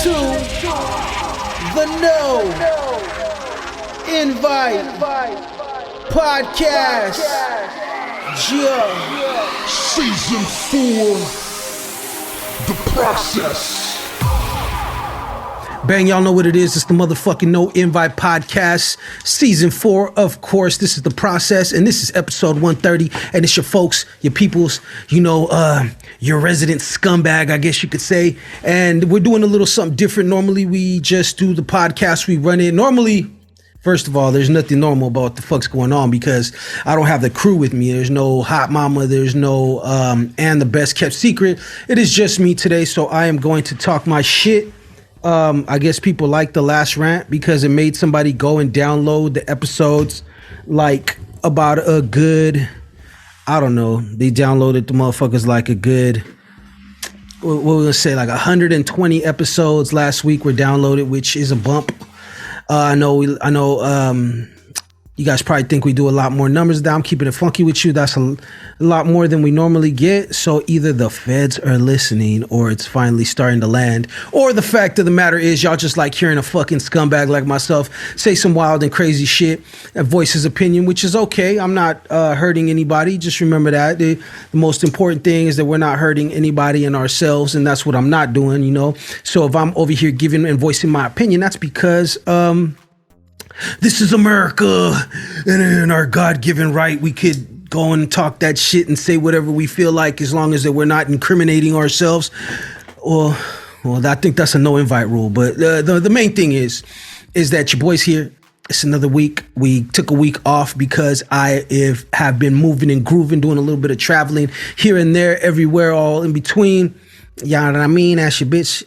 to the No Invite Podcast. Yeah. Season 4, The Process. Bang, y'all know what it is. It's the motherfucking No Invite Podcast, Season 4, of course. This is The Process, and this is episode 130, and it's your folks, your peoples, your resident scumbag, I guess you could say. And we're doing a little something different. Normally, we just do the podcast, we run it. Normally, first of all, there's nothing normal about what the fuck's going on because I don't have the crew with me. There's no hot mama. There's no and the best kept secret. It is just me today, so I am going to talk my shit. I guess people like the last rant because it made somebody go and download the episodes like about a good, I don't know, they downloaded the motherfuckers like a good, what we're gonna say, like 120 episodes last week were downloaded, which is a bump. I know you guys probably think we do a lot more numbers. Now I'm keeping it funky with you. That's a lot more than we normally get. So either the feds are listening or it's finally starting to land, or the fact of the matter is y'all just like hearing a fucking scumbag like myself say some wild and crazy shit and voice his opinion, which is okay. I'm not hurting anybody. Just remember that. The most important thing is that we're not hurting anybody and ourselves, and that's what I'm not doing, you know? So if I'm over here giving and voicing my opinion, that's because this is America, and in our God-given right, we could go and talk that shit and say whatever we feel like, as long as that we're not incriminating ourselves. Well, I think that's a no invite rule. But the main thing is that your boy's here. It's another week. We took a week off because I have been moving and grooving, doing a little bit of traveling here and there, everywhere, all in between. You know what I mean? Ask your bitch.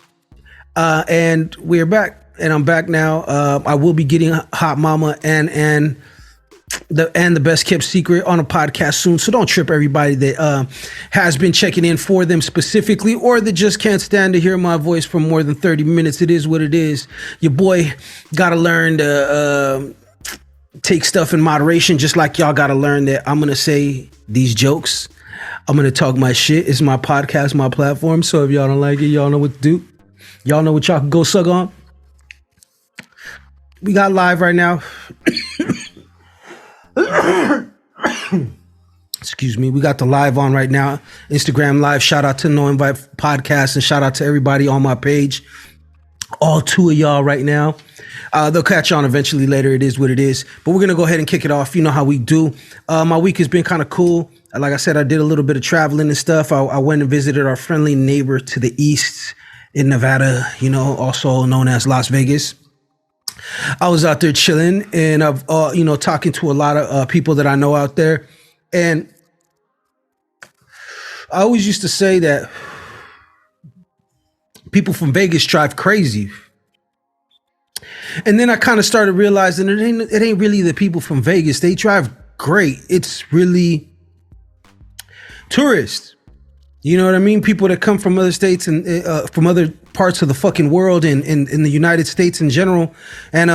And we're back. And I'm back now. I will be getting Hot Mama and the best kept secret on a podcast soon. So don't trip everybody that has been checking in for them specifically, or that just can't stand to hear my voice for more than 30 minutes. It is what it is. Your boy gotta learn to take stuff in moderation, just like y'all gotta learn that I'm gonna say these jokes. I'm gonna talk my shit. It's my podcast, my platform. So if y'all don't like it, y'all know what to do. Y'all know what y'all can go suck on. We got live right now. Excuse me. We got the live on right now. Instagram live. Shout out to No Invite Podcast and shout out to everybody on my page. All two of y'all right now. They'll catch on eventually later. It is what it is. But we're going to go ahead and kick it off. You know how we do. My week has been kind of cool. Like I said, I did a little bit of traveling and stuff. I went and visited our friendly neighbor to the east in Nevada, also known as Las Vegas. I was out there chilling and talking to a lot of people that I know out there. And I always used to say that people from Vegas drive crazy. And then I kind of started realizing it ain't really the people from Vegas. They drive great. It's really tourists. You know what I mean? People that come from other states and from other parts of the fucking world and in the United States in general, and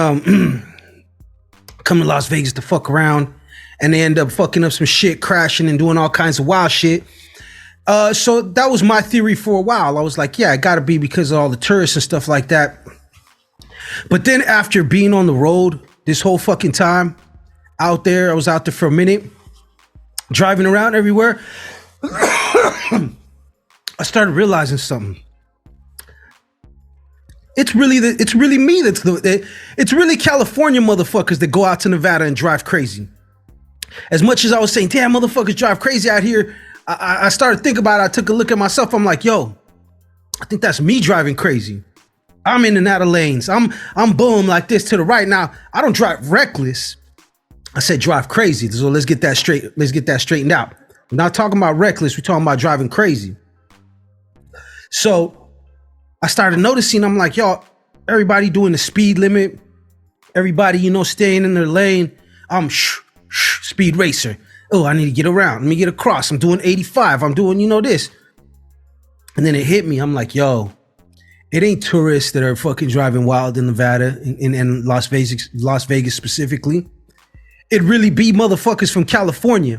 come to Las Vegas to fuck around, and they end up fucking up some shit, crashing and doing all kinds of wild shit. So that was my theory for a while. I was like, yeah, it gotta be because of all the tourists and stuff like that. But then after being on the road this whole fucking time out there, I was out there for a minute, driving around everywhere. I started realizing something. It's really me it's really California motherfuckers that go out to Nevada and drive crazy. As much as I was saying, damn, motherfuckers drive crazy out here, I started thinking about it. I took a look at myself. I'm like, yo, I think that's me driving crazy. I'm in and out of lanes. I'm boom like this to the right. Now, I don't drive reckless. I said drive crazy. So let's get that straight. Let's get that straightened out. We're not talking about reckless. We're talking about driving crazy. So I started noticing, I'm like, y'all, everybody doing the speed limit. Everybody, staying in their lane. I'm speed racer. Oh, I need to get around. Let me get across. I'm doing 85. I'm doing, this. And then it hit me. I'm like, yo, it ain't tourists that are fucking driving wild in Nevada and Las Vegas specifically. It really be motherfuckers from California.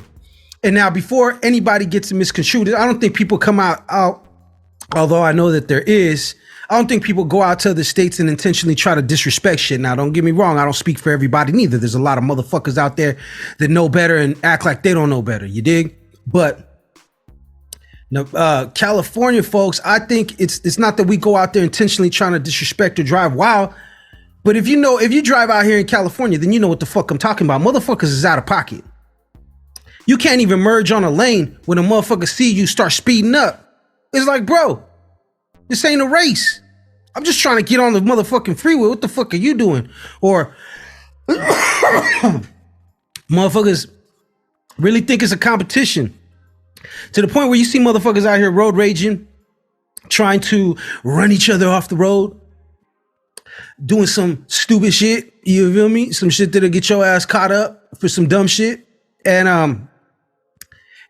And now before anybody gets misconstrued, I don't think people come out Although I know that there is. I don't think people go out to other states and intentionally try to disrespect shit. Now, don't get me wrong. I don't speak for everybody neither. There's a lot of motherfuckers out there that know better and act like they don't know better. You dig? But California folks, I think it's not that we go out there intentionally trying to disrespect or drive wild. But if you drive out here in California, then you know what the fuck I'm talking about. Motherfuckers is out of pocket. You can't even merge on a lane when a motherfucker see you start speeding up. It's like, bro, this ain't a race. I'm just trying to get on the motherfucking freeway. What the fuck are you doing? Or motherfuckers really think it's a competition to the point where you see motherfuckers out here road raging, trying to run each other off the road, doing some stupid shit. You feel me? Some shit that'll get your ass caught up for some dumb shit. And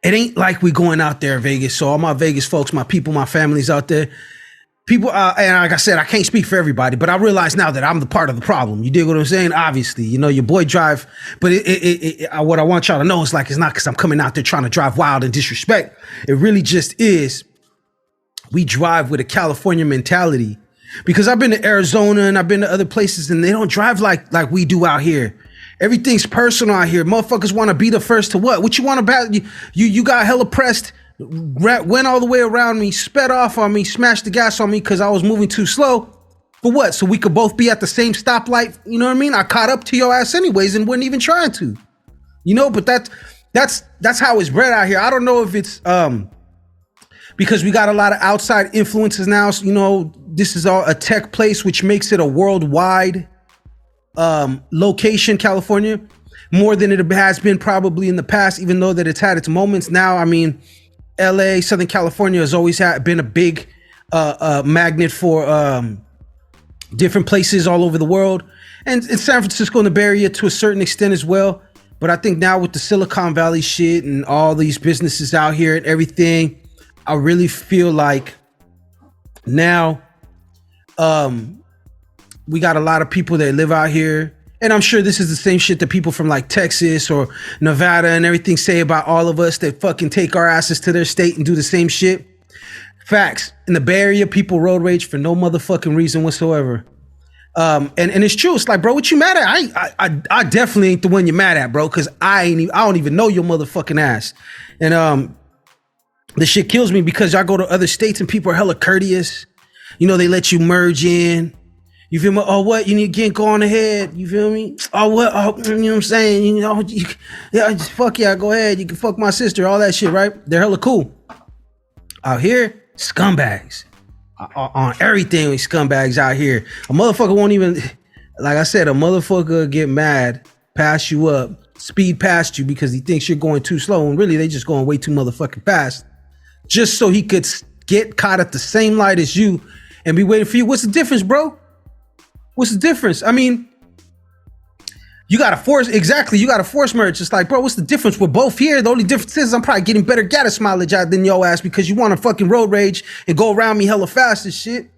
it ain't like we going out there in Vegas. So all my Vegas folks, my people, my families out there, people, and like I said, I can't speak for everybody, but I realize now that I'm the part of the problem. You dig what I'm saying? Obviously, you know, your boy drive, but what I want y'all to know is like, it's not because I'm coming out there trying to drive wild and disrespect. It really just is, we drive with a California mentality, because I've been to Arizona and I've been to other places and they don't drive like we do out here. Everything's personal out here. Motherfuckers want to be the first to what? What you want about you got hella pressed, went all the way around me, sped off on me, smashed the gas on me because I was moving too slow. For what? So we could both be at the same stoplight. You know what I mean? I caught up to your ass anyways and wasn't even trying to. You know, but that's how it's bred out here. I don't know if it's because we got a lot of outside influences now. So, you know, this is all a tech place, which makes it a worldwide location, California, more than it has been probably in the past, even though that it's had its moments. Now, I mean, LA, Southern California has always been a big magnet for different places all over the world, and San Francisco and the Bay Area to a certain extent as well. But I think now with the Silicon Valley shit and all these businesses out here and everything, I really feel like now we got a lot of people that live out here. And I'm sure this is the same shit that people from like Texas or Nevada and everything say about all of us that fucking take our asses to their state and do the same shit. Facts. In the Bay Area, people road rage for no motherfucking reason whatsoever. And it's true. It's like, bro, what you mad at? I definitely ain't the one you're mad at, bro, because I don't even know your motherfucking ass. And the shit kills me because y'all go to other states and people are hella courteous. You know, they let you merge in. You feel me? Oh, what? You need to go on ahead. You feel me? Oh, what? Oh, you know what I'm saying? You know, just fuck yeah, go ahead. You can fuck my sister, all that shit, right? They're hella cool. Out here, scumbags. On everything, we scumbags out here. A motherfucker won't even, like I said, a motherfucker get mad, pass you up, speed past you because he thinks you're going too slow. And really, they just going way too motherfucking fast. Just so he could get caught at the same light as you and be waiting for you. What's the difference, bro? What's the difference? I mean, you got to force merge. It's like, bro, what's the difference? We're both here. The only difference is I'm probably getting better gas mileage out than your ass because you want to fucking road rage and go around me hella fast and shit.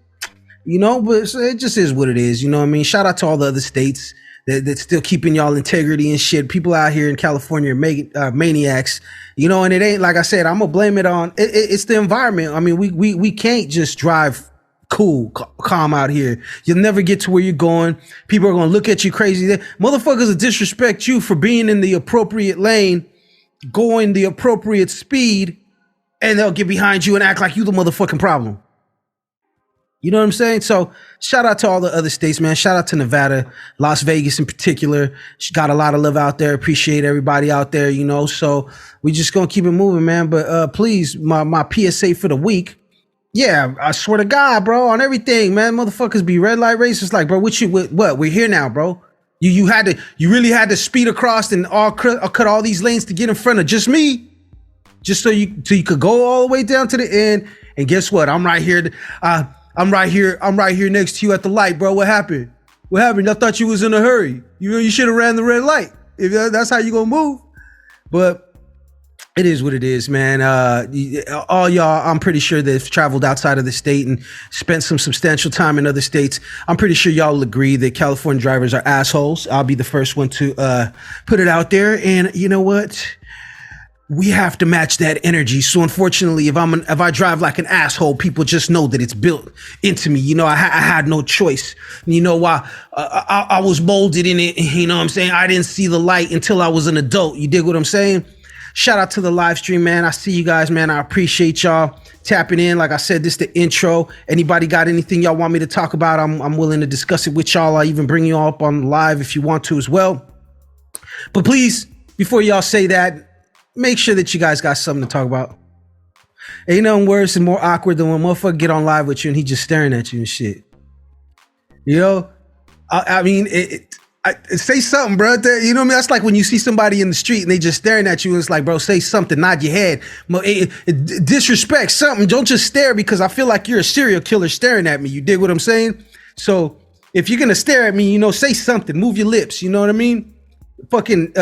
You know, but it just is what it is. You know what I mean? Shout out to all the other states that's still keeping y'all integrity and shit. People out here in California are maniacs, you know, and it ain't, like I said, I'm going to blame it on, it's the environment. I mean, we can't just drive cool, calm out here. You'll never get to where you're going. People are going to look at you crazy. Motherfuckers will disrespect you for being in the appropriate lane, going the appropriate speed, and they'll get behind you and act like you the motherfucking problem. You know what I'm saying? So shout out to all the other states, man. Shout out to Nevada, Las Vegas in particular. She got a lot of love out there. Appreciate everybody out there, you know. So we just going to keep it moving, man. But please, my PSA for the week. Yeah, I swear to God, bro, on everything, man. Motherfuckers be red light racist. Like, bro, what? We're here now, bro. You really had to speed across and cut all these lanes to get in front of just me, just so you could go all the way down to the end. And guess what? I'm right here. I'm right here next to you at the light, bro. What happened? I thought you was in a hurry. You should have ran the red light. If that's how you gonna move. But it is what it is, man. All y'all, I'm pretty sure they've traveled outside of the state and spent some substantial time in other states. I'm pretty sure y'all will agree that California drivers are assholes. I'll be the first one to put it out there. And you know what? we have to match that energy. So unfortunately, if I drive like an asshole, people just know that it's built into me. You know, I had no choice. You know, I was molded in it. You know what I'm saying? I didn't see the light until I was an adult. You dig what I'm saying? Shout out to the live stream, man. I see you guys, man. I appreciate y'all tapping in. Like I said, this is the intro. Anybody got anything y'all want me to talk about? I'm willing to discuss it with y'all. I'll even bring you all up on live if you want to as well. But please, before y'all say that, make sure that you guys got something to talk about. Ain't nothing worse and more awkward than when a motherfucker get on live with you and he just staring at you and shit. You know? I mean, say something, bro. You know what I mean? That's like when you see somebody in the street and they just staring at you and it's like, bro, say something, nod your head. Disrespect something. Don't just stare because I feel like you're a serial killer staring at me. You dig what I'm saying? So if you're going to stare at me, you know, say something. Move your lips. You know what I mean? Fucking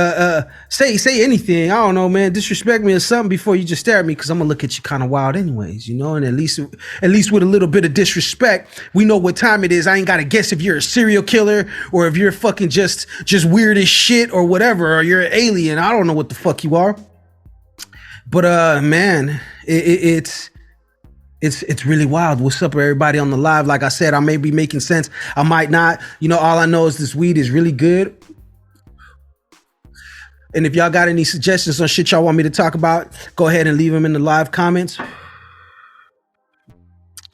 say anything. I don't know, man. Disrespect me or something before you just stare at me, because I'm gonna look at you kind of wild anyways, you know. And at least with a little bit of disrespect, we know what time it is. I ain't gotta guess if you're a serial killer or if you're fucking just weird as shit or whatever, or you're an alien. I don't know what the fuck you are. But man, it's really wild. What's up, everybody on the live? Like I said, I may be making sense. I might not. You know, all I know is this weed is really good. And if y'all got any suggestions on shit y'all want me to talk about, go ahead and leave them in the live comments.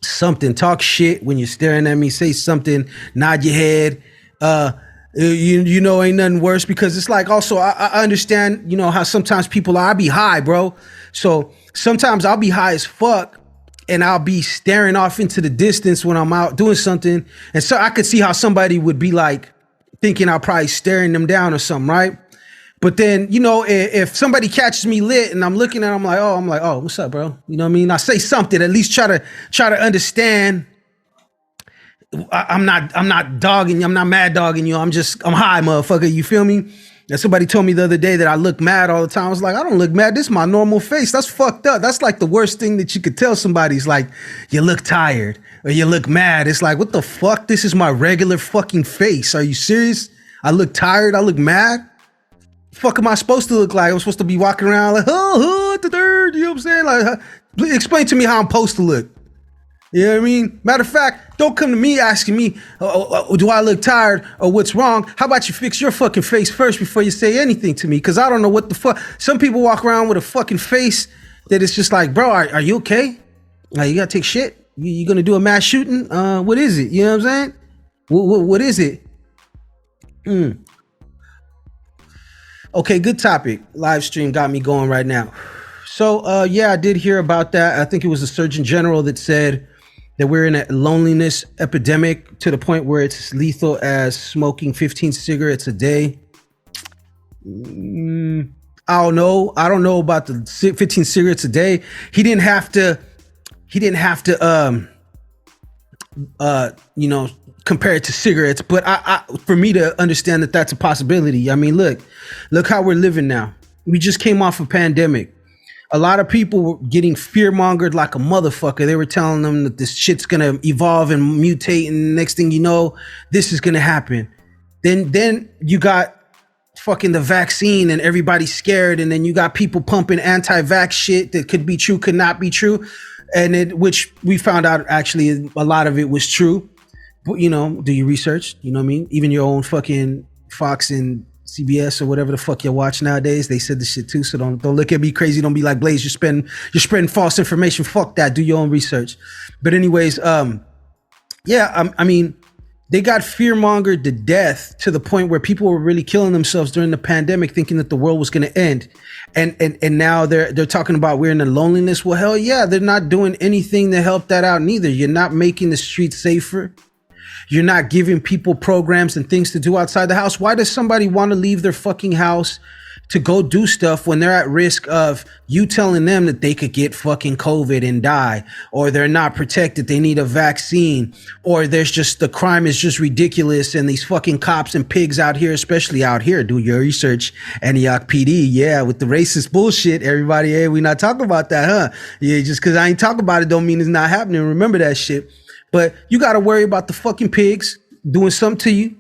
Something, talk shit when you're staring at me. Say something, nod your head. You know, ain't nothing worse, because it's like, also, I understand, you know, how sometimes I be high, bro. So sometimes I'll be high as fuck and I'll be staring off into the distance when I'm out doing something. And so I could see how somebody would be like thinking I'm probably staring them down or something, right? But then, you know, if somebody catches me lit and I'm looking at them, I'm like, oh, what's up, bro? You know what I mean? I say something, at least try to understand. I'm not dogging you. I'm not mad dogging you. I'm high, motherfucker. You feel me? And somebody told me the other day that I look mad all the time. I was like, I don't look mad. This is my normal face. That's fucked up. That's like the worst thing that you could tell somebody is like, you look tired or you look mad. It's like, what the fuck? This is my regular fucking face. Are you serious? I look tired. I look mad. Fuck am I supposed to look like? I'm supposed to be walking around like, you know what I'm saying? Like, explain to me how I'm supposed to look. You know what I mean? Matter of fact, don't come to me asking me, do I look tired or what's wrong? How about you fix your fucking face first before you say anything to me? Because I don't know what the fuck. Some people walk around with a fucking face that is just like, bro, are you okay? Like, you gotta take shit? You gonna do a mass shooting? What is it? You know what I'm saying? What is it? Okay, good topic. Live stream got me going right now. So, yeah, I did hear about that. I think it was the Surgeon General that said that we're in a loneliness epidemic to the point where it's lethal as smoking 15 cigarettes a day. I don't know. I don't know about the 15 cigarettes a day. He didn't have to, you know, compare it to cigarettes, but for me to understand that that's a possibility. I mean, look how we're living now. We just came off a pandemic. A lot of people were getting fear-mongered like a motherfucker. They were telling them that this shit's gonna evolve and mutate, and next thing you know, this is gonna happen. Then you got fucking the vaccine and everybody's scared, and then you got people pumping anti-vax shit that could be true, could not be true, which we found out actually a lot of it was true. But, you know, do your research, you know what I mean? Even your own fucking Fox and CBS or whatever the fuck you watch nowadays, they said this shit too. So don't look at me crazy. Don't be like, Blaze, you're spreading false information. Fuck that. Do your own research. But anyways, yeah, I mean, they got fear-mongered to death to the point where people were really killing themselves during the pandemic, thinking that the world was going to end. And now they're talking about we're in a loneliness. Well, hell yeah, they're not doing anything to help that out neither. You're not making the streets safer. You're not giving people programs and things to do outside the house. Why does somebody want to leave their fucking house to go do stuff when they're at risk of you telling them that they could get fucking COVID and die, or they're not protected, they need a vaccine, or there's just, the crime is just ridiculous, and these fucking cops and pigs out here, especially out here, do your research, Antioch PD, yeah, with the racist bullshit, everybody, hey, we not talking about that, huh? Yeah, just because I ain't talking about it don't mean it's not happening. Remember that shit. But you got to worry about the fucking pigs doing something to you,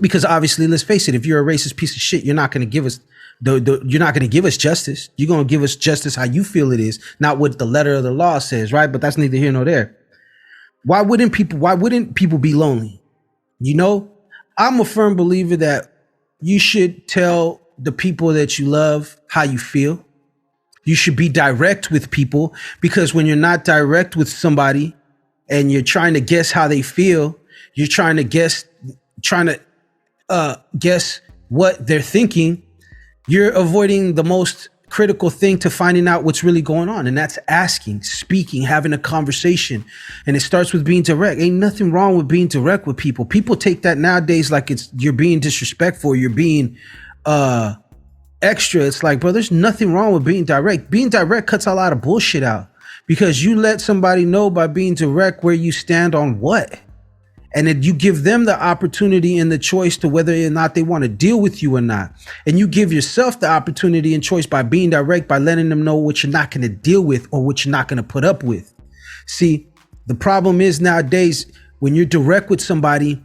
because obviously, let's face it, if you're a racist piece of shit, you're not going to give us You're not going to give us justice. You're going to give us justice how you feel it is, not what the letter of the law says, right? But that's neither here nor there. Why wouldn't people be lonely? You know, I'm a firm believer that you should tell the people that you love how you feel. You should be direct with people, because when you're not direct with somebody and you're trying to guess how they feel, you're trying to guess what they're thinking, you're avoiding the most critical thing to finding out what's really going on. And that's asking, speaking, having a conversation. And it starts with being direct. Ain't nothing wrong with being direct with people. People take that nowadays like you're being disrespectful, you're being extra. It's like, bro, there's nothing wrong with being direct. Being direct cuts a lot of bullshit out, because you let somebody know by being direct where you stand on what. And then you give them the opportunity and the choice to whether or not they want to deal with you or not. And you give yourself the opportunity and choice by being direct, by letting them know what you're not going to deal with or what you're not going to put up with. See, the problem is nowadays, when you're direct with somebody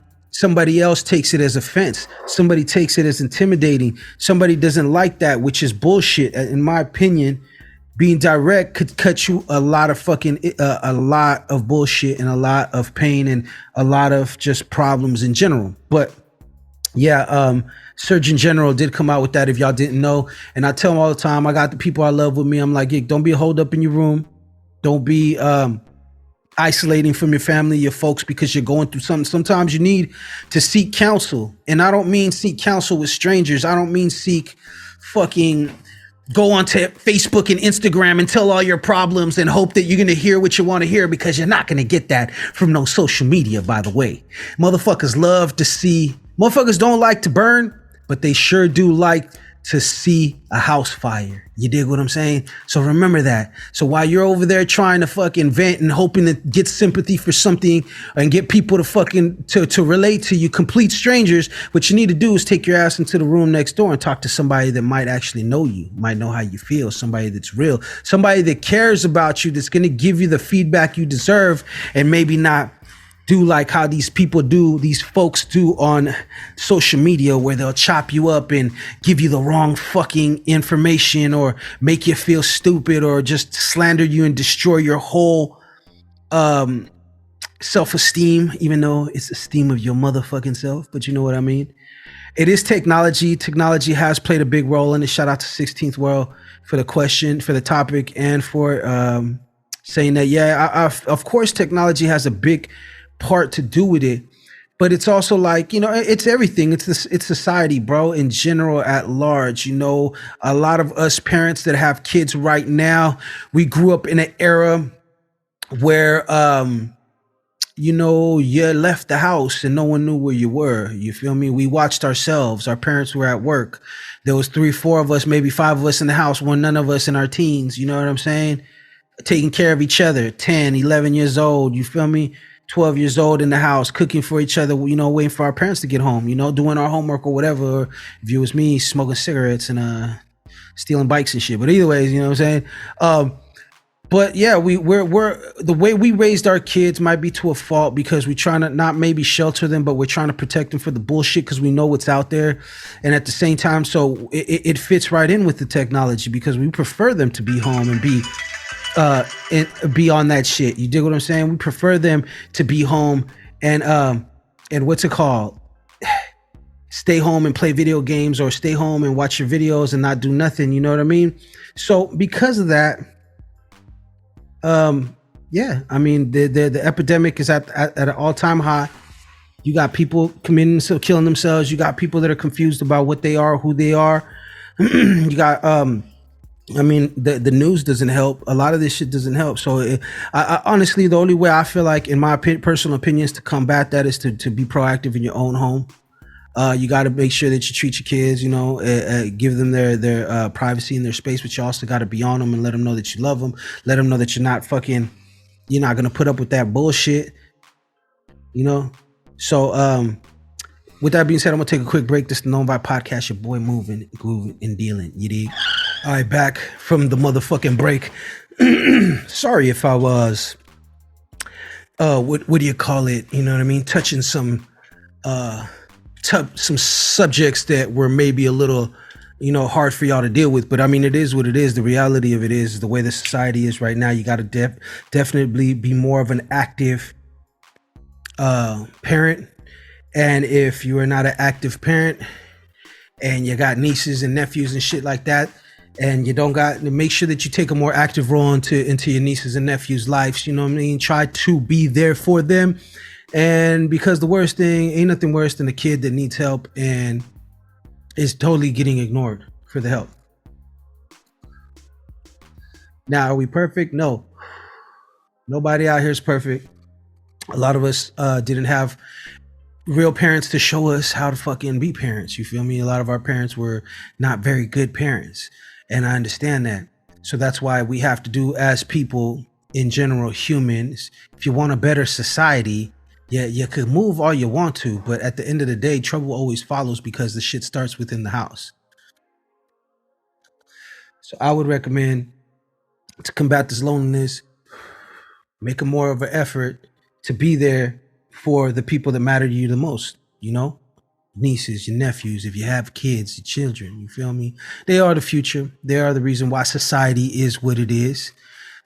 else takes it as offense. Somebody takes it as intimidating. Somebody doesn't like that, which is bullshit. In my opinion, being direct could cut you a lot of bullshit and a lot of pain and a lot of just problems in general. But yeah, Surgeon General did come out with that, if y'all didn't know. And I tell them all the time, I got the people I love with me. I'm like, don't be holed up in your room. Don't be isolating from your family, your folks, because you're going through something. Sometimes you need to seek counsel. And I don't mean seek counsel with strangers. I don't mean seek fucking go onto Facebook and Instagram and tell all your problems and hope that you're going to hear what you want to hear, because you're not going to get that from no social media, by the way. Motherfuckers don't like to burn, but they sure do like to see a house fire. You dig what I'm saying? So remember that. So while you're over there trying to fucking vent and hoping to get sympathy for something and get people to fucking to relate to you, complete strangers, what you need to do is take your ass into the room next door and talk to somebody that might actually know you, might know how you feel, somebody that's real, somebody that cares about you, that's going to give you the feedback you deserve, and maybe not do like how these folks do on social media, where they'll chop you up and give you the wrong fucking information or make you feel stupid or just slander you and destroy your whole self-esteem, even though it's esteem of your motherfucking self. But you know what I mean? It is technology. Technology has played a big role in it. Shout out to 16th World for the question, for the topic, and for saying that, yeah, of course technology has a big part to do with it, but it's also like, you know, it's everything. It's society, bro, in general at large. You know, a lot of us parents that have kids right now, we grew up in an era where you know, you left the house and no one knew where you were. You feel me? We watched ourselves. Our parents were at work. There was 3, 4 of us, maybe 5 of us in the house, none of us in our teens. You know what I'm saying? Taking care of each other, 10, 11 years old. You feel me? 12 years old in the house, cooking for each other, you know, waiting for our parents to get home, you know, doing our homework or whatever. Or if it was me, smoking cigarettes and stealing bikes and shit. But either ways, you know what I'm saying? But yeah, we're the way we raised our kids might be to a fault, because we're trying to not maybe shelter them, but we're trying to protect them for the bullshit, because we know what's out there. And at the same time, so it fits right in with the technology, because we prefer them to be home and be on that shit. You dig what I'm saying? We prefer them to be home and what's it called? Stay home and play video games, or stay home and watch your videos and not do nothing. You know what I mean? So because of that, yeah, I mean, the epidemic is at an all-time high. You got people killing themselves. You got people that are confused about what they are, who they are. You got, I mean, the news doesn't help. A lot of this shit doesn't help. So I honestly, the only way I feel like, in my personal opinion, is to combat that is to be proactive in your own home. You got to make sure that you treat your kids, you know, give them their privacy and their space, but you also got to be on them and let them know that you love them. Let them know that you're not going to put up with that bullshit, you know? So, with that being said, I'm going to take a quick break. This is the Known by Podcast, your boy moving, grooving, and dealing, you dig? All right, back from the motherfucking break. Sorry if I was, what do you call it? You know what I mean? Touching some subjects that were maybe a little hard for y'all to deal with. But I mean, it is what it is. The reality of it is the way the society is right now. You got to definitely be more of an active parent. And if you are not an active parent and you got nieces and nephews and shit like that, and you don't got, make sure that you take a more active role into your nieces and nephews' lives. You know what I mean? Try to be there for them. And because the worst thing, ain't nothing worse than a kid that needs help and is totally getting ignored for the help. Now, are we perfect? No. Nobody out here is perfect. A lot of us didn't have real parents to show us how to fucking be parents. You feel me? A lot of our parents were not very good parents. And I understand that. So that's why we have to do, as people in general, humans, if you want a better society, yeah, you could move all you want to, but at the end of the day, trouble always follows because the shit starts within the house. So I would recommend, to combat this loneliness, make a more of an effort to be there for the people that matter to you the most, nieces, your nephews, if you have kids, your children, you feel me? They are the future. They are the reason why society is what it is.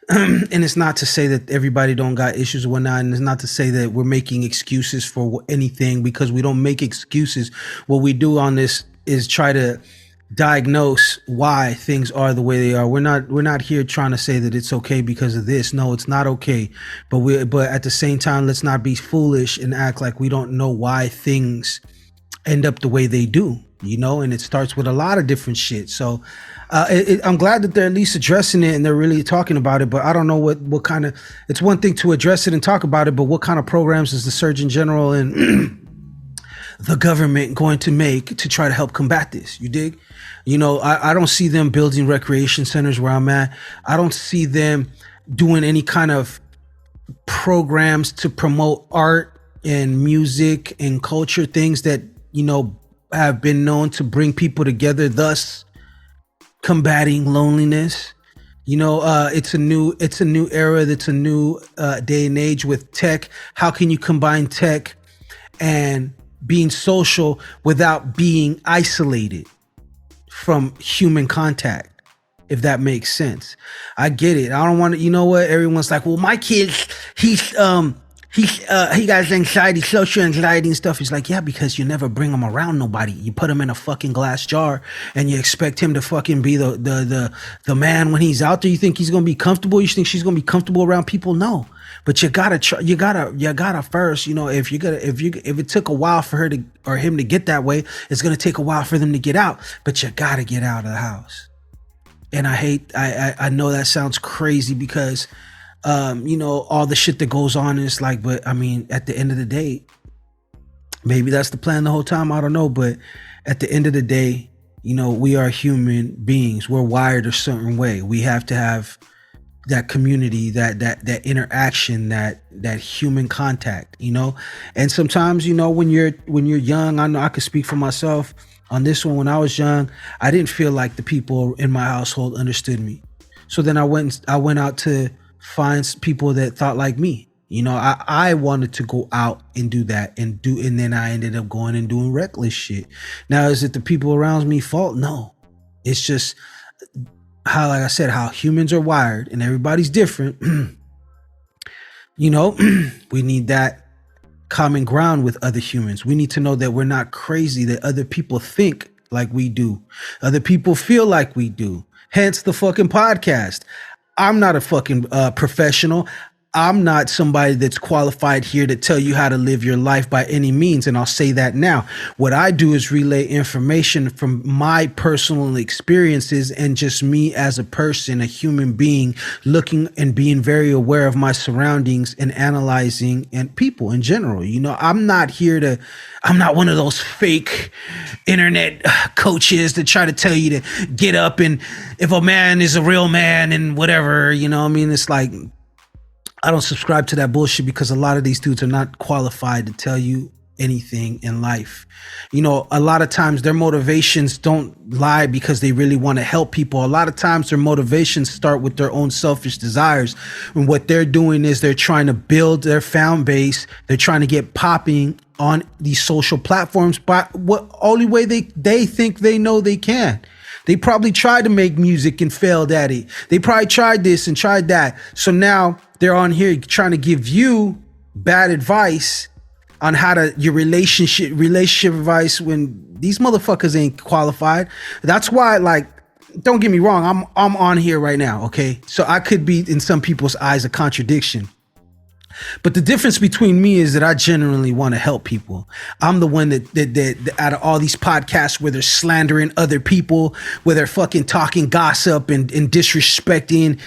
And it's not to say that everybody don't got issues or whatnot. And it's not to say that we're making excuses for anything, because we don't make excuses. What we do on this is try to diagnose why things are the way they are. We're not here trying to say that it's okay because of this. No, it's not okay. But at the same time, let's not be foolish and act like we don't know why things end up the way they do, and it starts with a lot of different shit. So I'm glad that they're at least addressing it and they're really talking about it, but I don't know what kind of, it's one thing to address it and talk about it, but what kind of programs is the Surgeon General and the government going to make to try to help combat this? You dig? I don't see them building recreation centers where I'm at. I don't see them doing any kind of programs to promote art and music and culture, things that have been known to bring people together, thus combating loneliness. It's a new era. That's a new day and age with tech. How can you combine tech and being social without being isolated from human contact, if that makes sense? I get it. I don't want to, everyone's like, well, my kid, he got anxiety, social anxiety and stuff. He's like, yeah, because you never bring him around nobody. You put him in a fucking glass jar and you expect him to fucking be the man when he's out there. You think he's going to be comfortable? You think she's going to be comfortable around people? No. But you gotta first, if it took a while for her to, or him to get that way, it's going to take a while for them to get out, but you got to get out of the house. And I know that sounds crazy because, all the shit that goes on, and it's like, but I mean, at the end of the day, maybe that's the plan the whole time. I don't know. But at the end of the day, we are human beings. We're wired a certain way. We have to have that community, that interaction, that human contact, and sometimes, when you're young, I know I could speak for myself on this one. When I was young, I didn't feel like the people in my household understood me. So then I went out to find people that thought like me. I wanted to go out and do that and then I ended up going and doing reckless shit. Now, is it the people around me fault? No, it's just how, like I said, how humans are wired and everybody's different. We need that common ground with other humans. We need to know that we're not crazy, that other people think like we do. Other people feel like we do. Hence the fucking podcast. I'm not a fucking professional. I'm not somebody that's qualified here to tell you how to live your life by any means. And I'll say that now. What I do is relay information from my personal experiences and just me as a person, a human being, looking and being very aware of my surroundings and analyzing and people in general. I'm not one of those fake internet coaches that try to tell you to get up and if a man is a real man and whatever, it's like, I don't subscribe to that bullshit because a lot of these dudes are not qualified to tell you anything in life. A lot of times their motivations don't lie because they really want to help people. A lot of times their motivations start with their own selfish desires. And what they're doing is they're trying to build their fan base. They're trying to get popping on these social platforms by what only way they think they know they can. They probably tried to make music and failed at it. They probably tried this and tried that. So now they're on here trying to give you bad advice on how to your relationship advice when these motherfuckers ain't qualified. That's why, like, don't get me wrong, I'm on here right now, okay? So I could be in some people's eyes a contradiction. But the difference between me is that I genuinely want to help people. I'm the one that out of all these podcasts where they're slandering other people, where they're fucking talking gossip and disrespecting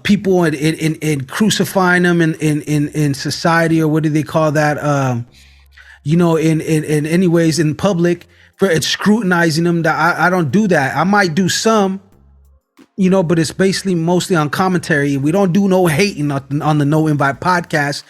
people and crucifying them in society, or what do they call that? In anyways, in public, for scrutinizing them. That I don't do that. I might do some, but it's basically mostly on commentary. We don't do no hating on the No Invite podcast,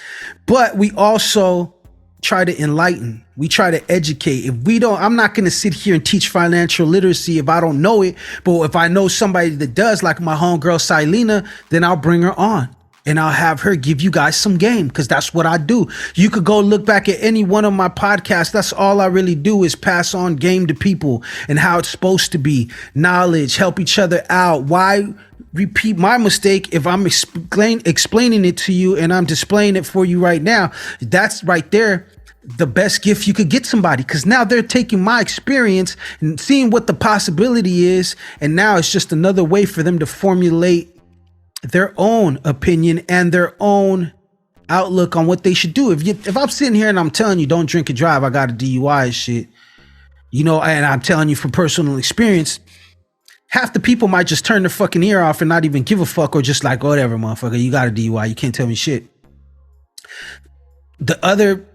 but we also try to enlighten. We try to educate. I'm not going to sit here and teach financial literacy if I don't know it. But if I know somebody that does, like my homegirl Silena, then I'll bring her on and I'll have her give you guys some game, because that's what I do. You could go look back at any one of my podcasts. That's all I really do, is pass on game to people and how it's supposed to be. Knowledge, help each other out. Why repeat my mistake if I'm explaining it to you and I'm displaying it for you right now? That's right there the best gift you could get somebody, because now they're taking my experience and seeing what the possibility is, and now it's just another way for them to formulate their own opinion and their own outlook on what they should do. If I'm sitting here and I'm telling you don't drink and drive, I got a DUI and shit, and I'm telling you from personal experience, half the people might just turn their fucking ear off and not even give a fuck, or just like, whatever, motherfucker, you got a DUI, you can't tell me shit. The other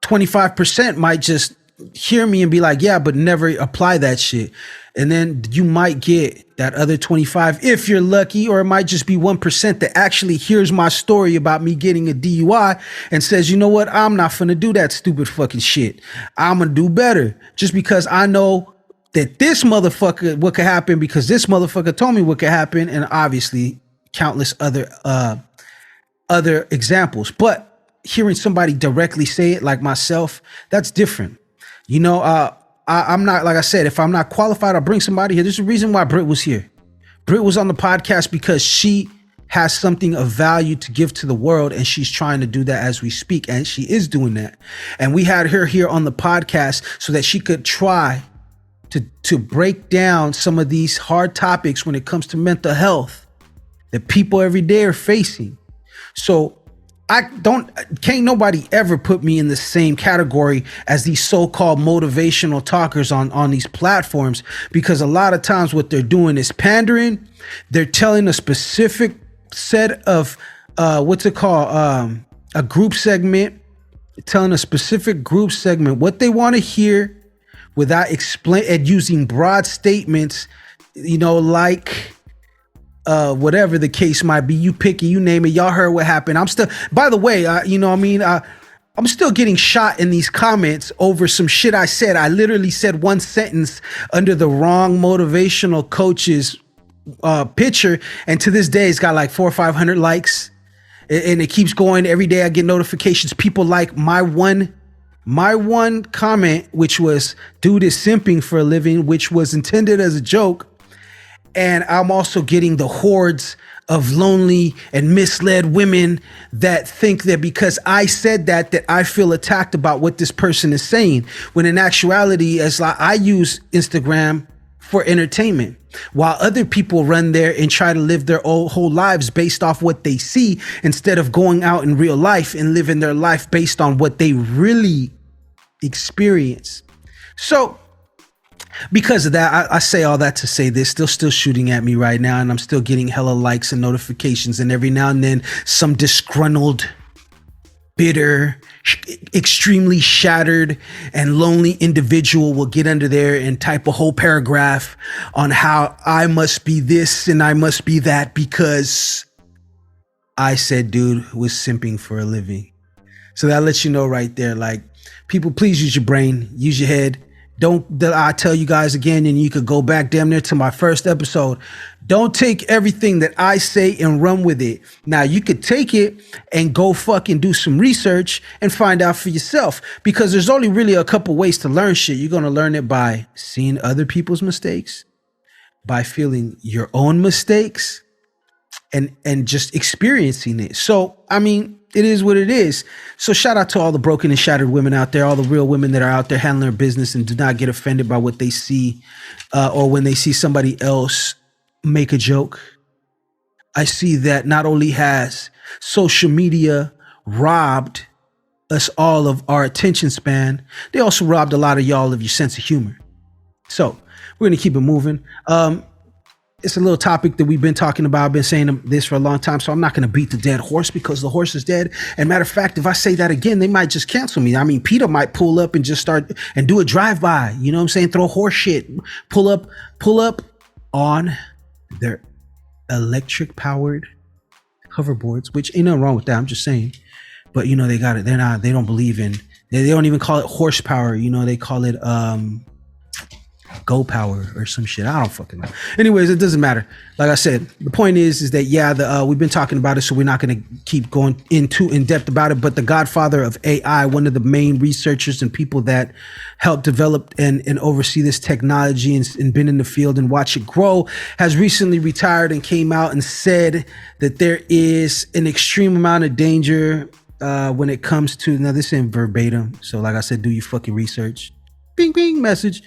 25% might just hear me and be like, yeah, but never apply that shit. And then you might get that other 25, if you're lucky, or it might just be 1% that actually hears my story about me getting a DUI and says, you know what, I'm not finna do that stupid fucking shit. I'm gonna do better, just because I know that this motherfucker, what could happen, because this motherfucker told me what could happen, and obviously countless other examples. But hearing somebody directly say it, like myself, that's different. I'm not, like I said, if I'm not qualified, I'll bring somebody here. There's a reason why Britt was here. Britt was on the podcast because she has something of value to give to the world, and she's trying to do that as we speak, and she is doing that. And we had her here on the podcast so that she could try to break down some of these hard topics when it comes to mental health that people every day are facing. So can't nobody ever put me in the same category as these so-called motivational talkers on these platforms, because a lot of times what they're doing is pandering. They're telling a specific set of a group segment, telling a specific group segment what they want to hear without using broad statements, like whatever the case might be. You pick it, you name it. Y'all heard what happened. I'm still, by the way, I'm still getting shot in these comments over some shit I said. I literally said one sentence under the wrong motivational coach's picture, and to this day it's got like 400 or 500 likes, and it keeps going. Every day I get notifications. People like my one comment, which was, dude is simping for a living, which was intended as a joke. And I'm also getting the hordes of lonely and misled women that think that because I said that I feel attacked about what this person is saying, when in actuality, as I use Instagram for entertainment, while other people run there and try to live their whole lives based off what they see, instead of going out in real life and living their life based on what they really experience. So because of that, I say all that to say this, still shooting at me right now, and I'm still getting hella likes and notifications, and every now and then some disgruntled, bitter, extremely shattered and lonely individual will get under there and type a whole paragraph on how I must be this and I must be that because I said dude was simping for a living. So that lets you know right there, like, people, please use your brain, use your head. I tell you guys again, and you could go back damn near to my first episode. Don't take everything that I say and run with it. Now, you could take it and go fucking do some research and find out for yourself, because there's only really a couple ways to learn shit. You're going to learn it by seeing other people's mistakes, by feeling your own mistakes and just experiencing it. So, I mean, it is what it is. So shout out to all the broken and shattered women out there, all the real women that are out there handling their business and do not get offended by what they see or when they see somebody else make a joke. I see that not only has social media robbed us all of our attention span, they also robbed a lot of y'all of your sense of humor. So we're going to keep it moving. It's a little topic that we've been talking about. I've been saying this for a long time, so I'm not going to beat the dead horse because the horse is dead. And matter of fact, if I say that again, they might just cancel me. I mean, PETA might pull up and just start and do a drive-by. You know what I'm saying? Throw horse shit. Pull up on their electric-powered hoverboards, which ain't nothing wrong with that. I'm just saying. But, you know, they got it. They don't believe in, they don't even call it horsepower. You know, they call it go power or some shit. I don't fucking know. Anyways, it doesn't matter. Like I said, the point is that yeah, we've been talking about it, so we're not going to keep going into in depth about it. But the godfather of AI, one of the main researchers and people that helped develop and oversee this technology and been in the field and watch it grow, has recently retired and came out and said that there is an extreme amount of danger when it comes to, now this ain't verbatim, so like I said, do your fucking research. Bing, bing, message.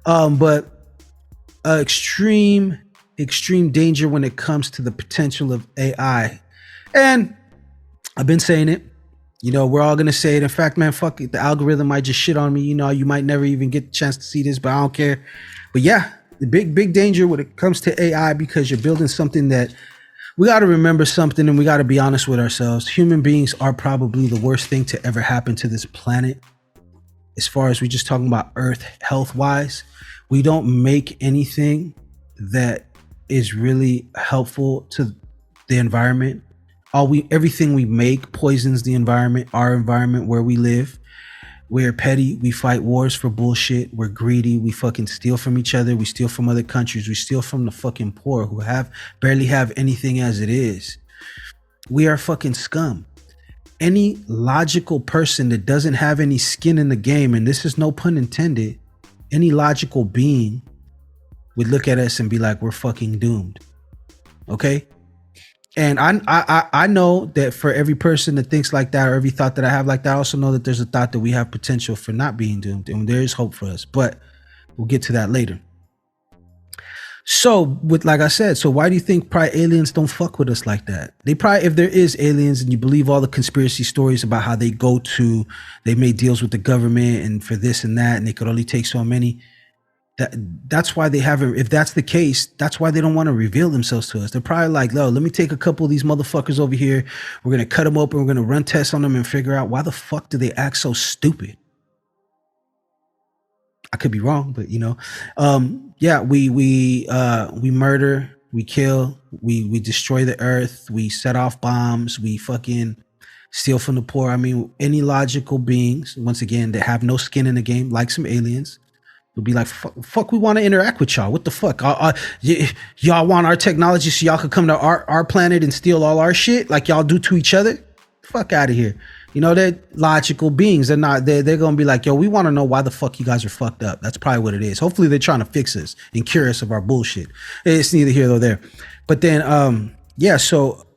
But extreme danger when it comes to the potential of AI. And I've been saying it, you know, we're all going to say it. In fact, man, fuck it. The algorithm might just shit on me. You know, you might never even get the chance to see this, but I don't care. But yeah, the big danger when it comes to AI, because you're building something that we got to remember something, and we got to be honest with ourselves. Human beings are probably the worst thing to ever happen to this planet. As far as we just talking about Earth health wise, we don't make anything that is really helpful to the environment. Everything we make poisons the environment, our environment where we live. We're petty. We fight wars for bullshit. We're greedy. We fucking steal from each other. We steal from other countries. We steal from the fucking poor who barely have anything as it is. We are fucking scum. Any logical person that doesn't have any skin in the game, and this is no pun intended, any logical being would look at us and be like, we're fucking doomed. Okay? And I know that for every person that thinks like that, or every thought that I have like that, I also know that there's a thought that we have potential for not being doomed, and there is hope for us, but we'll get to that later. So like I said, so why do you think probably aliens don't fuck with us like that? They probably, if there is aliens and you believe all the conspiracy stories about how they made deals with the government and for this and that, and they could only take so many, that's why they haven't, if that's the case, that's why they don't want to reveal themselves to us. They're probably like, no, let me take a couple of these motherfuckers over here. We're going to cut them open. We're going to run tests on them and figure out why the fuck do they act so stupid? I could be wrong, but you know, yeah, we murder, we kill, we destroy the earth, we set off bombs, we fucking steal from the poor. I mean, any logical beings, once again, that have no skin in the game, like some aliens, will be like, fuck, we want to interact with y'all. What the fuck? Y'all want our technology so y'all could come to our planet and steal all our shit like y'all do to each other? Fuck out of here. You know, they're logical beings. They're not, they're going to be like, yo, we want to know why the fuck you guys are fucked up. That's probably what it is. Hopefully they're trying to fix us and cure us of our bullshit. It's neither here nor there. But then, yeah, so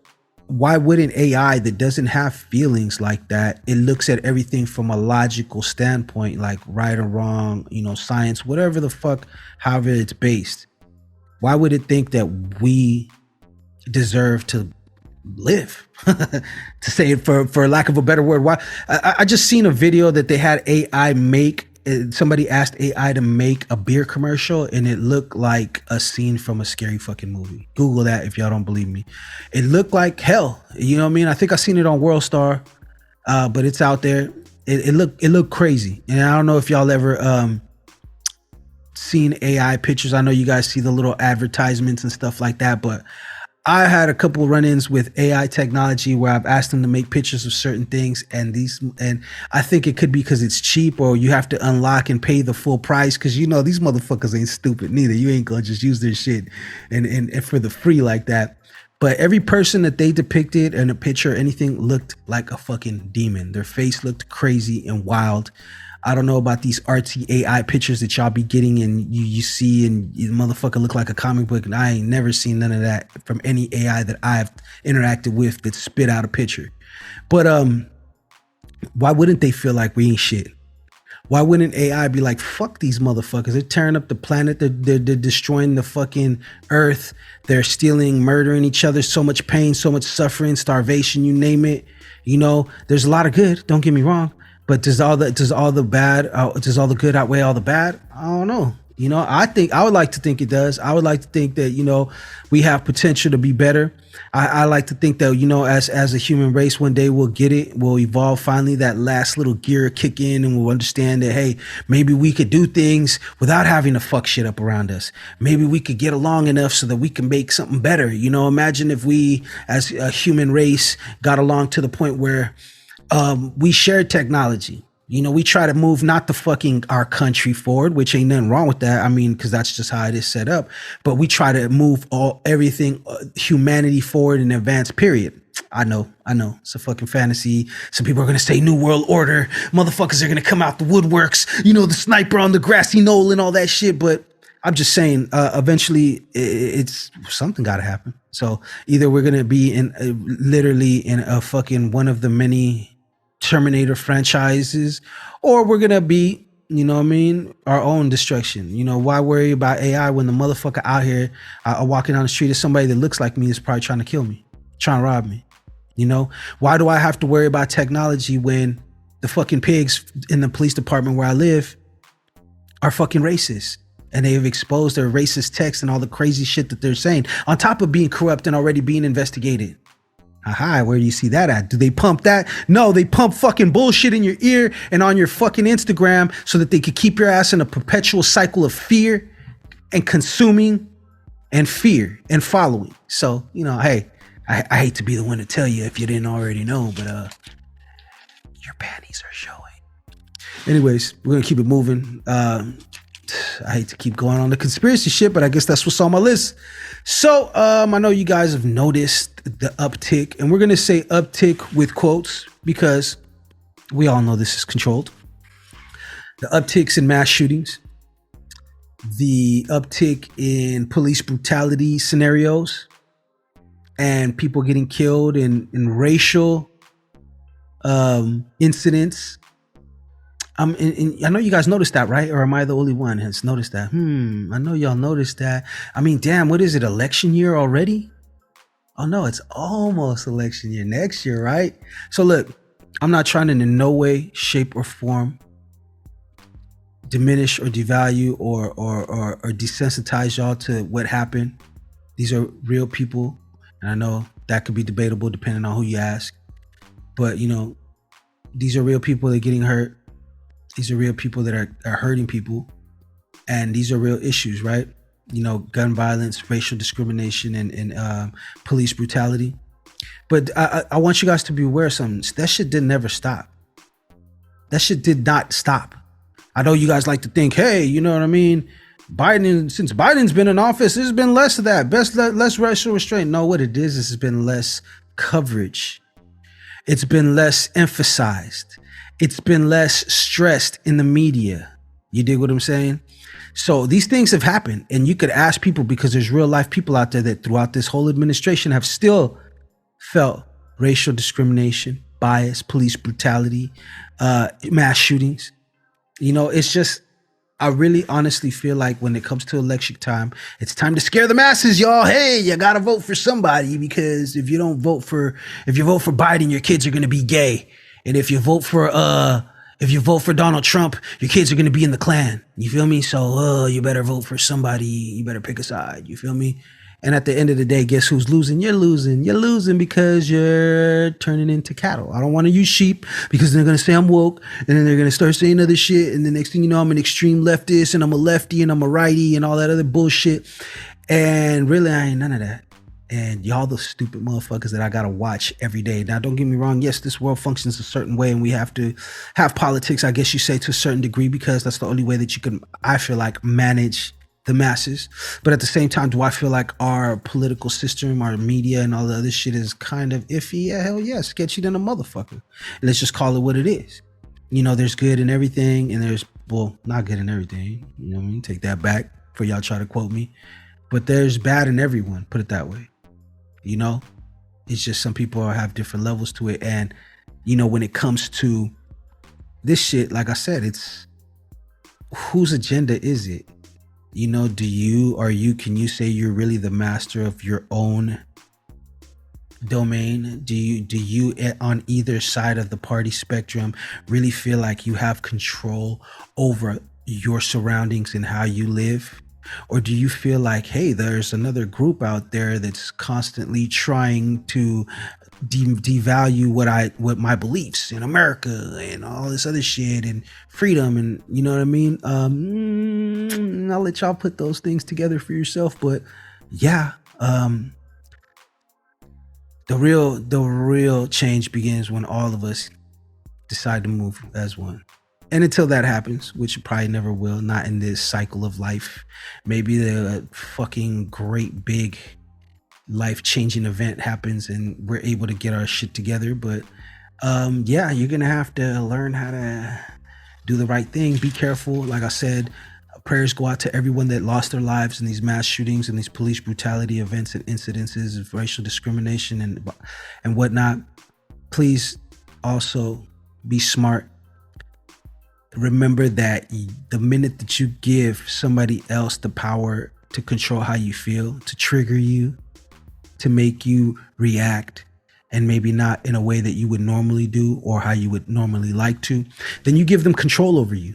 why wouldn't AI that doesn't have feelings like that, it looks at everything from a logical standpoint, like right or wrong, you know, science, whatever the fuck, however it's based. Why would it think that we deserve to live? To say it for lack of a better word. Why? I just seen a video that they had AI make, somebody asked AI to make a beer commercial, and it looked like a scene from a scary fucking movie. Google that if y'all don't believe me. It looked like hell. You know what I mean? I think I seen it on World Star, but it's out there. It looked crazy. And I don't know if y'all ever seen AI pictures. I know you guys see the little advertisements and stuff like that, but I had a couple run-ins with AI technology where I've asked them to make pictures of certain things, and I think it could be because it's cheap, or you have to unlock and pay the full price, because you know these motherfuckers ain't stupid neither. You ain't gonna just use their shit and for the free like that. But every person that they depicted in a picture or anything looked like a fucking demon. Their face looked crazy and wild. I don't know about these artsy AI pictures that y'all be getting and you see and you motherfucker look like a comic book, and I ain't never seen none of that from any AI that I've interacted with that spit out a picture. But why wouldn't they feel like we ain't shit? Why wouldn't AI be like, fuck these motherfuckers? They're tearing up the planet. They're destroying the fucking earth. They're stealing, murdering each other. So much pain, so much suffering, starvation, you name it. You know, there's a lot of good. Don't get me wrong. But does all the good outweigh all the bad? I don't know. You know, I would like to think it does. I would like to think that, you know, we have potential to be better. I like to think that, you know, as a human race, one day we'll get it. We'll evolve finally, that last little gear kick in, and we'll understand that, hey, maybe we could do things without having to fuck shit up around us. Maybe we could get along enough so that we can make something better. You know, imagine if we as a human race got along to the point where we shared technology. You know, we try to move not the fucking our country forward, which ain't nothing wrong with that. I mean, because that's just how it is set up. But we try to move everything, humanity forward in advance, period. I know. It's a fucking fantasy. Some people are going to say New World Order. Motherfuckers are going to come out the woodworks. You know, the sniper on the grassy knoll and all that shit. But I'm just saying, eventually it's something got to happen. So either we're going to be literally in a fucking one of the many Terminator franchises, or we're gonna be, you know what I mean, our own destruction. You know, why worry about AI when the motherfucker out here walking down the street is somebody that looks like me is probably trying to kill me, trying to rob me. You know, why do I have to worry about technology when the fucking pigs in the police department where I live are fucking racist? And they have exposed their racist text and all the crazy shit that they're saying, on top of being corrupt and already being investigated. Aha, where do you see that at? Do they pump that? No, they pump fucking bullshit in your ear and on your fucking Instagram so that they could keep your ass in a perpetual cycle of fear and consuming and fear and following. So, you know, hey, I hate to be the one to tell you if you didn't already know, but your panties are showing. Anyways, we're gonna keep it moving. I hate to keep going on the conspiracy shit, but I guess that's what's on my list. So I know you guys have noticed the uptick, and we're going to say uptick with quotes because we all know this is controlled. The upticks in mass shootings, the uptick in police brutality scenarios, and people getting killed in racial incidents. I know you guys noticed that, right? Or am I the only one that's noticed that? I know y'all noticed that. I mean, damn, what is it? Election year already? Oh no, it's almost election year next year, right? So look, I'm not trying to in no way, shape, or form diminish or devalue or desensitize y'all to what happened. These are real people, and I know that could be debatable depending on who you ask. But you know, these are real people that are getting hurt. These are real people that are hurting people, and these are real issues, right? You know, gun violence, racial discrimination, and police brutality. But I want you guys to be aware of something. That shit didn't ever stop. That shit did not stop. I know you guys like to think, hey, you know what I mean? Since Biden's been in office, there's been less of that, less racial restraint. No, what it is has been less coverage. It's been less emphasized. It's been less stressed in the media. You dig what I'm saying? So these things have happened, and you could ask people, because there's real life people out there that throughout this whole administration have still felt racial discrimination, bias, police brutality, mass shootings. You know, it's just, I really honestly feel like when it comes to election time, it's time to scare the masses, y'all. Hey, you gotta vote for somebody, because if you vote for Biden, your kids are gonna be gay. And if you vote for Donald Trump, your kids are going to be in the Klan. You feel me? So, you better vote for somebody. You better pick a side. You feel me? And at the end of the day, guess who's losing? You're losing. You're losing because you're turning into cattle. I don't want to use sheep because they're going to say I'm woke, and then they're going to start saying other shit. And the next thing you know, I'm an extreme leftist, and I'm a lefty, and I'm a righty, and all that other bullshit. And really, I ain't none of that. And y'all the stupid motherfuckers that I gotta watch every day. Now, don't get me wrong. Yes, this world functions a certain way, and we have to have politics, I guess you say, to a certain degree, because that's the only way that you can, I feel like, manage the masses. But at the same time, do I feel like our political system, our media, and all the other shit is kind of iffy? Yeah, hell yeah, sketchy than a motherfucker. And let's just call it what it is. You know, there's good in everything, and there's, well, not good in everything. You know what I mean? Take that back for y'all try to quote me. But there's bad in everyone, put it that way. You know? It's just some people have different levels to it. And, you know, when it comes to this shit, like I said, it's whose agenda is it? You know, can you say you're really the master of your own domain? Do you on either side of the party spectrum really feel like you have control over your surroundings and how you live? Or do you feel like, hey, there's another group out there that's constantly trying to devalue what my beliefs in America and all this other shit and freedom, and you know what I mean? I'll let y'all put those things together for yourself. But yeah, the real change begins when all of us decide to move as one. And until that happens, which probably never will, not in this cycle of life, maybe the fucking great big life-changing event happens and we're able to get our shit together. But yeah, you're gonna have to learn how to do the right thing. Be careful. Like I said, prayers go out to everyone that lost their lives in these mass shootings and these police brutality events and incidences of racial discrimination and whatnot. Please also be smart. Remember that the minute that you give somebody else the power to control how you feel, to trigger you, to make you react, and maybe not in a way that you would normally do or how you would normally like to, then you give them control over you.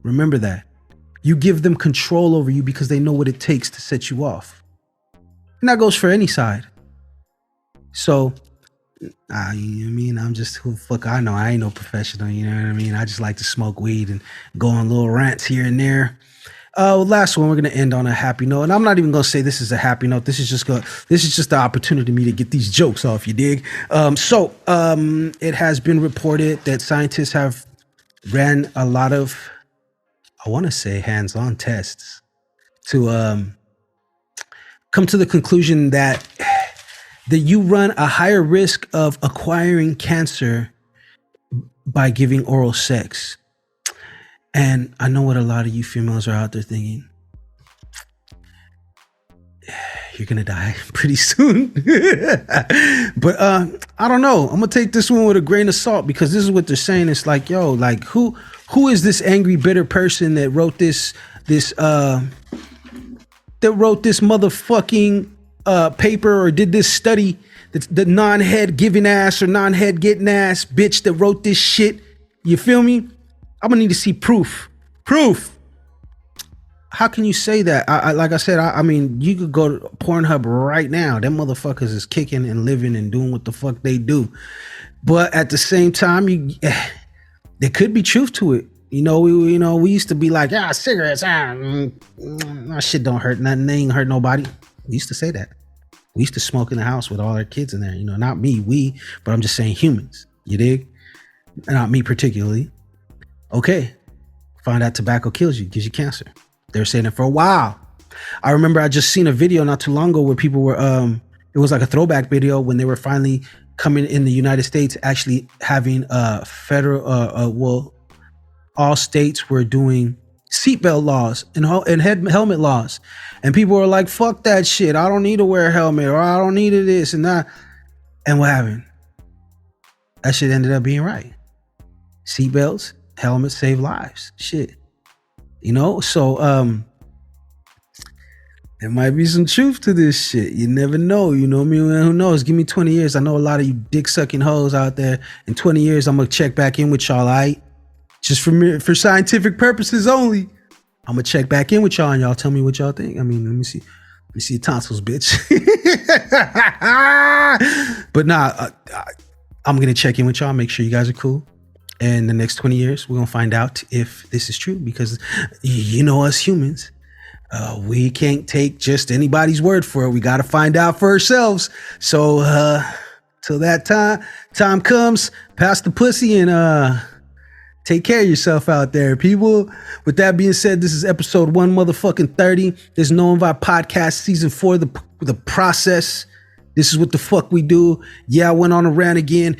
Remember that. You give them control over you because they know what it takes to set you off. And that goes for any side. So, I'm just who the fuck I know. I ain't no professional, you know what I mean? I just like to smoke weed and go on little rants here and there. Last one, we're gonna end on a happy note, and I'm not even gonna say this is a happy note. This is just the opportunity for me to get these jokes off. You dig? It has been reported that scientists have ran a lot of, I want to say, hands-on tests to come to the conclusion that you run a higher risk of acquiring cancer by giving oral sex. And I know what a lot of you females are out there thinking. You're going to die pretty soon. But I don't know. I'm going to take this one with a grain of salt, because this is what they're saying. It's like, yo, like who is this angry, bitter person that wrote this motherfucking paper or did this study? That's the non-head giving ass or non-head getting ass bitch that wrote this shit. You feel me? I'm gonna need to see proof. How can you say that? Like I said, I mean, you could go to Pornhub right now. Them motherfuckers is kicking and living and doing what the fuck they do. But at the same time, there could be truth to it. You know, we used to be like, cigarettes, that shit don't hurt nothing. They ain't hurt nobody. We used to say that. We used to smoke in the house with all our kids in there. You know, not me, but I'm just saying humans. You dig? Not me particularly. Okay. Find out tobacco kills you, gives you cancer. They were saying it for a while. I remember I just seen a video not too long ago where people were, it was like a throwback video when they were finally coming in the United States, actually having federal, all states were doing seatbelt laws and helmet laws. And people were like, fuck that shit. I don't need to wear a helmet, or I don't need this and that. And what happened? That shit ended up being right. Seatbelts, helmets save lives. Shit. You know, so there might be some truth to this shit. You never know. You know what I mean? Who knows? Give me 20 years. I know a lot of you dick sucking hoes out there. In 20 years, I'm gonna check back in with y'all, all right? Just for scientific purposes only. I'm gonna check back in with y'all and y'all tell me what y'all think. I mean, let me see your tonsils, bitch. But nah, I'm gonna check in with y'all, make sure you guys are cool. And the next 20 years, we're gonna find out if this is true, because you know us humans, we can't take just anybody's word for it. We gotta find out for ourselves. So till that time comes, pass the pussy and Take care of yourself out there, people. With that being said, this is episode 130. There's No Invite Podcast, season 4, the process. This is what the fuck we do. Yeah, I went on a rant again.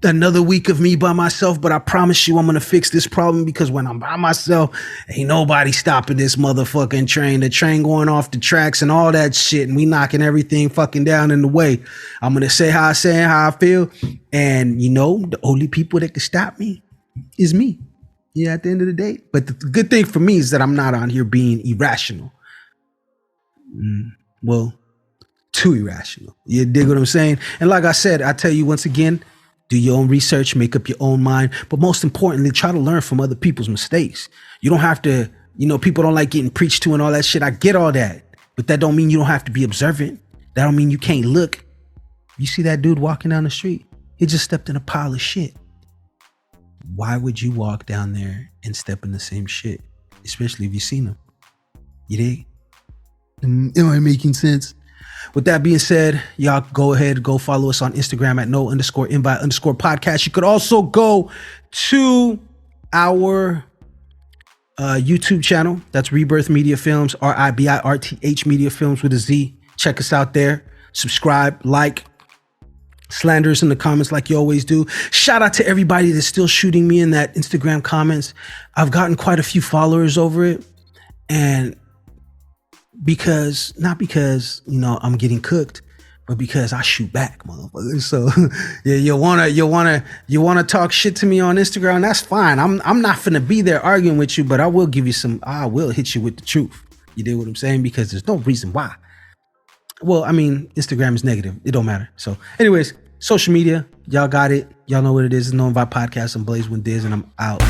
Another week of me by myself, but I promise you I'm going to fix this problem, because when I'm by myself, ain't nobody stopping this motherfucking train. The train going off the tracks and all that shit, and we knocking everything fucking down in the way. I'm going to say how I say and how I feel. And the only people that can stop me is me. Yeah, at the end of the day. But the good thing for me is that I'm not on here being irrational. Well, too irrational. You dig what I'm saying? And like I said, I tell you once again, do your own research, make up your own mind, but most importantly, try to learn from other people's mistakes. You don't have to, people don't like getting preached to and all that shit. I get all that, but that don't mean you don't have to be observant. That don't mean you can't look. You see that dude walking down the street? He just stepped in a pile of shit. Why would you walk down there and step in the same shit? Especially if you've seen him. You dig? Am I making sense? With that being said, y'all go ahead, go follow us on Instagram at no_invite_podcast. You could also go to our YouTube channel. That's RiBirth Media Films, RiBirth Media Films with a Z. Check us out there. Subscribe, like, slander us in the comments like you always do. Shout out to everybody that's still shooting me in that Instagram comments. I've gotten quite a few followers over it. And not because I'm getting cooked, but because I shoot back, motherfucker. So yeah, you wanna talk shit to me on Instagram, that's fine. I'm not finna be there arguing with you, but I will hit you with the truth. You dig what I'm saying? Because there's no reason why. Well, I mean, Instagram is negative. It don't matter. So anyways, social media, y'all got it. Y'all know what it is. It's No Invite Podcast. I'm Blaze Diz, and I'm out.